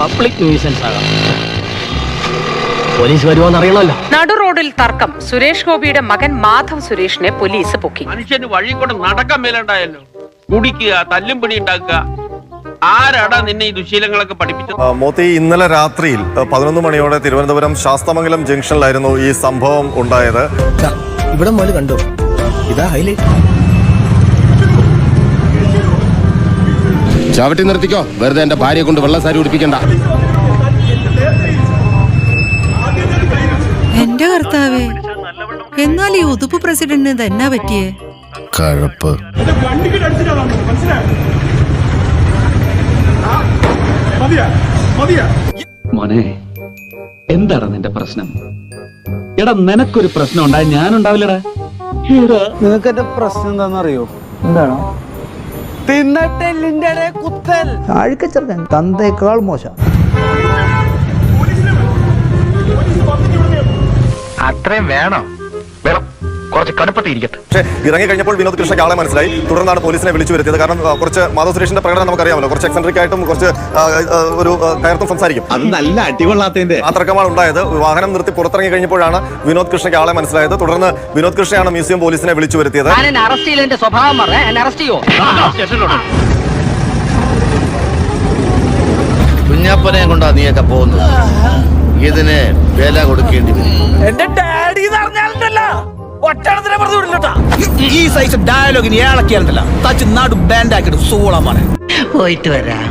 Public nuisance ആകാം. Police വരുമോന്ന് അറിയണമല്ലോ. നടു റോഡിൽ തർക്കം. സുരേഷ് ഗോപിയുടെ മകൻ മാധവ് സുരേഷിനെ പോലീസ് പൊക്കി. മനുഷ്യന് വഴി കൊണ്ട് നടക്കാൻ മേലുണ്ടായല്ലോ. കുടിക്കുക, തല്ലും പിടി ഉണ്ടാക്കുക. ആരാടാ നിന്നെ ഈ ദുശീലങ്ങളൊക്കെ പഠിപ്പിച്ചത്? മോത്തി, ഇന്നലെ രാത്രിയിൽ 11 മണിയോടെ തിരുവനന്തപുരം ശാസ്തമംഗലം ജംഗ്ഷനിലായിരുന്നു ഈ സംഭവം ഉണ്ടായത്. ഇവിടെ മോല് കണ്ടോ, ഇതാ ഹൈലൈറ്റ്. ചവിട്ടി നിർത്തിക്കോ, വെറുതെ എന്റെ ഭാര്യയെ കൊണ്ട് വെള്ളസാരി ഉടിപ്പിക്കണ്ട. എന്റെ കർത്താവേ, എന്നാൽ ഈ ഉതുപ്പ് പ്രസിഡന്റിന് തന്നെ പറ്റിയേ കഴപ്പ്. മോനെ, എന്താണ് നിന്റെ പ്രശ്നം? എടാ, നിനക്കൊരു പ്രശ്നം ഉണ്ടായി ഞാനുണ്ടാവില്ലടാ. നിനക്ക് എന്റെ പ്രശ്നം എന്താണെന്നറിയോ? എന്താണോ? തിന്നട്ടെല്ലിന്റെ കുത്തൽ. അഴുക്കച്ചെറുക്കൻ തന്തേക്കാൾ മോശം. അത്രയും വേണോ? വേണം, കുറച്ച് കടുപ്പത്തിരിക്കട്ടെ. പക്ഷേ ഇറങ്ങി കഴിഞ്ഞപ്പോൾ വിനോദ് കൃഷ്ണയ്ക്ക് ആളെ മനസ്സിലായി. തുടർന്നാണ് പോലീസിനെ വിളിച്ചു വരുത്തിയത്. കാരണം കുറച്ച് മാധവ് സുരേഷിന്റെ പ്രകടനം നമുക്കറിയാമല്ലോ, കുറച്ച് എക്സെൻട്രിക് ആയിട്ടും കുറച്ച് ഒരു കയർത്തും സംസാരിക്കും. അത് നല്ല അടികൊള്ളാത്തതിന്റെ ആ തർക്കമാണ് ഉണ്ടായത്. വാഹനം നിർത്തി പുറത്തിറങ്ങി കഴിഞ്ഞപ്പോഴാണ് വിനോദ് കൃഷ്ണയ്ക്ക് ആളെ മനസ്സിലായത്. തുടർന്ന് വിനോദ് കൃഷ്ണയാണ് മ്യൂസിയം പോലീസിനെ വിളിച്ചു വരുത്തിയത്. അറസ്റ്റ് ചെയ്യലിന്റെ സ്വഭാവം പറഞ്ഞ അറസ്റ്റ് ചെയ്യോ? കുഞ്ഞാപ്പനെ കൊണ്ടാ നീയൊക്കെ പോകുന്നത്. ഇതിന് വില കൊടുക്കേണ്ടി വരും. എന്റെ ഡാഡി പറഞ്ഞാലുണ്ടല്ലോ, ഒറ്റണത്തിനെ പറഞ്ഞു വിടില്ലട്ടാ. ഈ സൈസ് ഡയലോഗിന് ഏളക്കിയാലുണ്ടല്ല തച്ച് നാട് ബാൻഡ് ആക്കിയിട്ട് സൂളമാണ്. പോയിട്ട് വരാം.